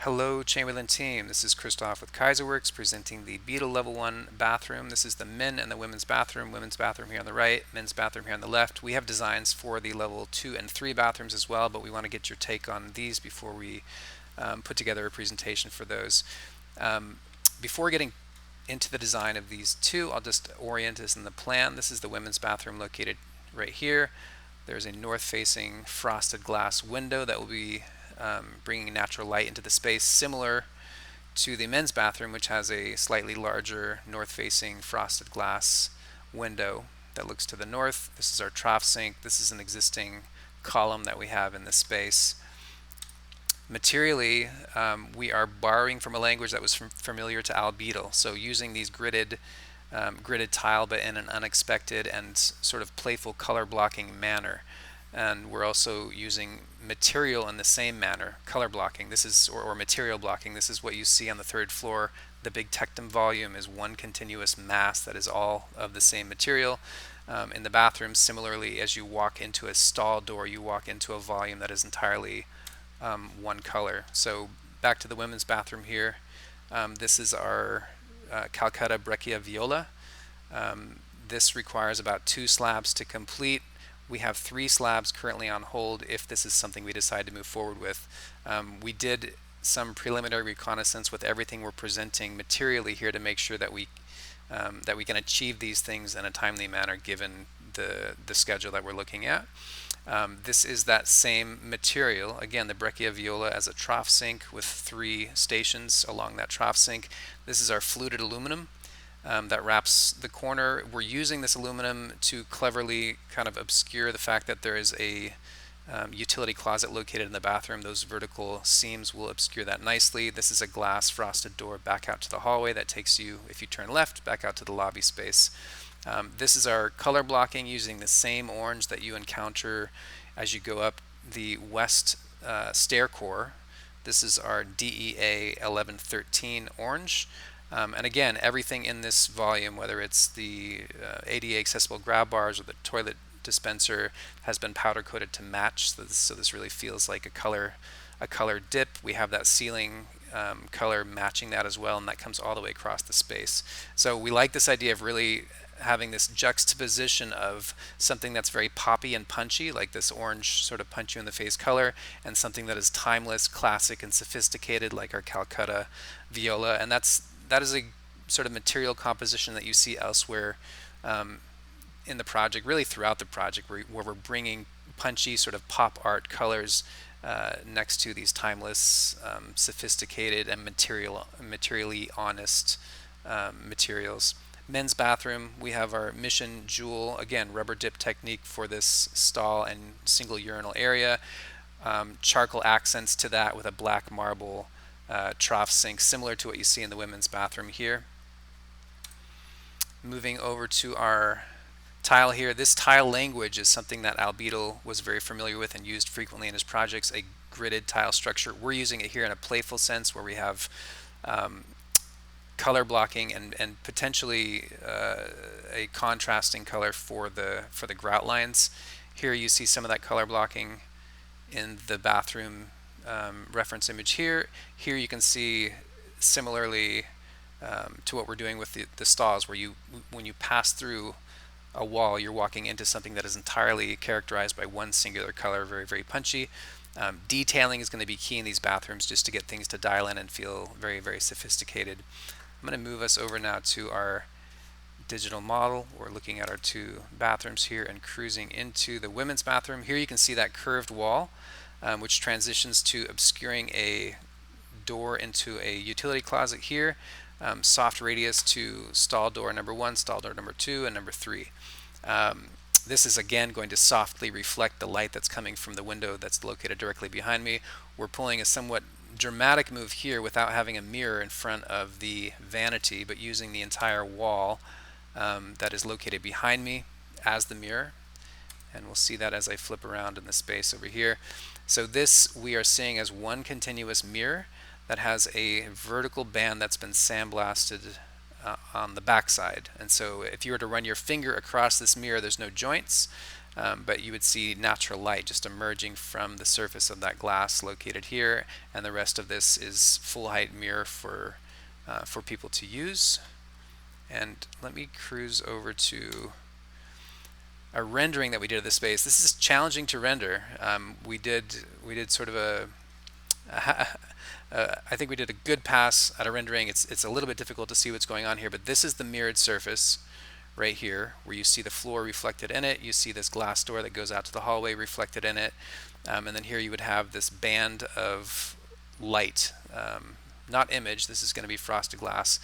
Hello Chamberlain team, this is Christoph with Kaiserworks presenting the Beetle Level 1 bathroom. This is the men and the women's bathroom here on the right, men's bathroom here on the left. We have designs for the Level 2 and 3 bathrooms as well, but we want to get your take on these before we put together a presentation for those. Before getting into the design of these two, I'll just orient us in the plan. This is the women's bathroom located right here. There's a north-facing frosted glass window that will be bringing natural light into the space, similar to the men's bathroom, which has a slightly larger north-facing frosted glass window that looks to the north. This is our trough sink. This is an existing column that we have in the space. Materially, we are borrowing from a language that was familiar to Al Beetle, so using these gridded tile, but in an unexpected and sort of playful color blocking manner. And we're also using material in the same manner, color blocking. This is or material blocking. This is what you see on the third floor. The big tectum volume is one continuous mass that is all of the same material. In the bathroom, similarly, as you walk into a stall door, you walk into a volume that is entirely one color. So back to the women's bathroom here. This is our Calcutta Breccia Viola. This requires about 2 slabs to complete. We have 3 slabs currently on hold if this is something we decide to move forward with. We did some preliminary reconnaissance with everything we're presenting materially here to make sure that we can achieve these things in a timely manner given the schedule that we're looking at. This is that same material, again the Breccia Viola as a trough sink with 3 stations along that trough sink. This is our fluted aluminum that wraps the corner. We're using this aluminum to cleverly kind of obscure the fact that there is a utility closet located in the bathroom. Those vertical seams will obscure that nicely. This is a glass frosted door back out to the hallway that takes you, if you turn left, back out to the lobby space. This is our color blocking using the same orange that you encounter as you go up the west stair core. This is our DEA 1113 orange. And again, everything in this volume, whether it's the ADA accessible grab bars or the toilet dispenser, has been powder coated to match. So this really feels like a color dip. We have that ceiling color matching that as well, and that comes all the way across the space. So we like this idea of really having this juxtaposition of something that's very poppy and punchy, like this orange sort of punch you in the face color, and something that is timeless, classic, and sophisticated, like our Calcutta Viola. And that is a sort of material composition that you see elsewhere in the project, really throughout the project, where we're bringing punchy sort of pop art colors next to these timeless, sophisticated, and materially honest materials. Men's bathroom, we have our Mission Jewel, again, rubber dip technique for this stall and single urinal area. Charcoal accents to that with a black marble trough sink, similar to what you see in the women's bathroom here. Moving over to our tile here. This tile language is something that Al Beetle was very familiar with and used frequently in his projects, a gridded tile structure. We're using it here in a playful sense where we have color blocking and potentially a contrasting color for the grout lines. Here you see some of that color blocking in the bathroom reference image here. Here you can see similarly to what we're doing with the stalls, where when you pass through a wall, you're walking into something that is entirely characterized by one singular color, very, very punchy. Detailing is going to be key in these bathrooms just to get things to dial in and feel very, very sophisticated. I'm going to move us over now to our digital model. We're looking at our 2 bathrooms here and cruising into the women's bathroom. Here you can see that curved wall, which transitions to obscuring a door into a utility closet here. Soft radius to stall door number 1, stall door number 2, and number 3. This is again going to softly reflect the light that's coming from the window that's located directly behind me. We're pulling a somewhat dramatic move here without having a mirror in front of the vanity, but using the entire wall that is located behind me as the mirror. And we'll see that as I flip around in the space over here. So this we are seeing as one continuous mirror that has a vertical band that's been sandblasted on the backside. And so if you were to run your finger across this mirror, there's no joints. but you would see natural light just emerging from the surface of that glass located here, and the rest of this is full height mirror for people to use. And let me cruise over to a rendering that we did of this space. This is challenging to render. We did sort of I think we did a good pass at a rendering. It's a little bit difficult to see what's going on here, but this is the mirrored surface right here, where you see the floor reflected in it. You see this glass door that goes out to the hallway reflected in it, and then here you would have this band of light, not image. This is going to be frosted glass,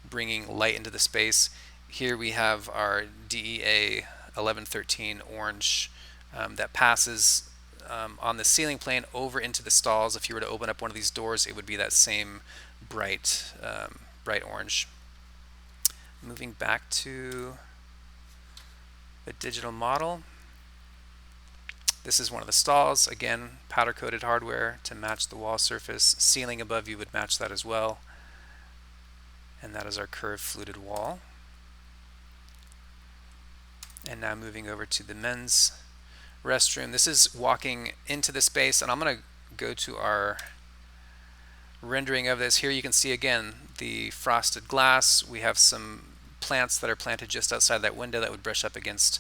bringing light into the space. Here we have our DEA 1113 orange that passes on the ceiling plane over into the stalls. If you were to open up one of these doors, it would be that same bright orange. Moving back to the digital model. This is one of the stalls. Again, powder coated hardware to match the wall surface. Ceiling above you would match that as well. And that is our curved fluted wall. And now moving over to the men's restroom. This is walking into the space, and I'm going to go to our rendering of this. Here you can see again the frosted glass. We have some plants that are planted just outside that window that would brush up against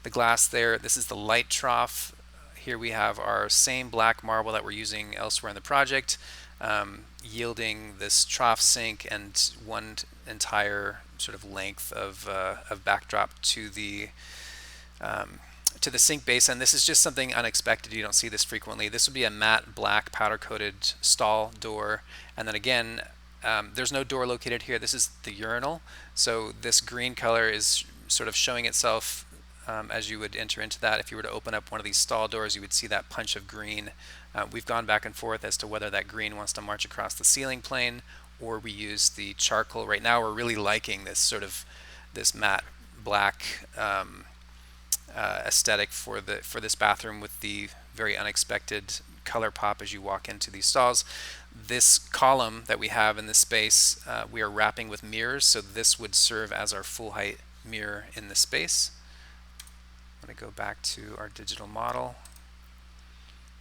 the glass there. This is the light trough. Here we have our same black marble that we're using elsewhere in the project, yielding this trough sink and one entire sort of length of backdrop to the sink basin. This is just something unexpected. You don't see this frequently. This would be a matte black powder coated stall door, and then again there's no door located here. This is the urinal, so this green color is sort of showing itself as you would enter into that. If you were to open up one of these stall doors, you would see that punch of green. We've gone back and forth as to whether that green wants to march across the ceiling plane or we use the charcoal. Right now we're really liking this sort of this matte black aesthetic for this bathroom, with the very unexpected color pop as you walk into these stalls. This column that we have in this space, we are wrapping with mirrors, so this would serve as our full height mirror in the space. I'm going to go back to our digital model.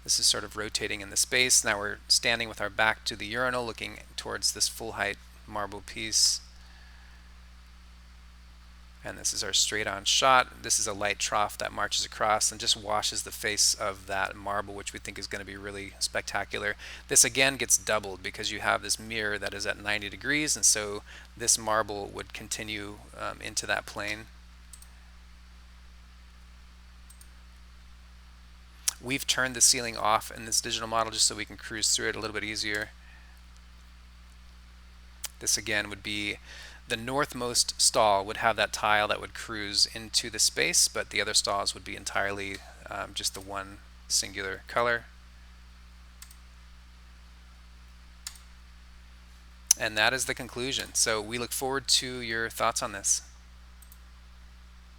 This is sort of rotating in the space. Now we're standing with our back to the urinal, looking towards this full height marble piece. And this is our straight on shot. This is a light trough that marches across and just washes the face of that marble, which we think is going to be really spectacular. This again gets doubled because you have this mirror that is at 90 degrees, and so this marble would continue into that plane. We've turned the ceiling off in this digital model just so we can cruise through it a little bit easier. This again would be the northmost stall would have that tile that would cruise into the space, but the other stalls would be entirely just the one singular color. And that is the conclusion. So we look forward to your thoughts on this.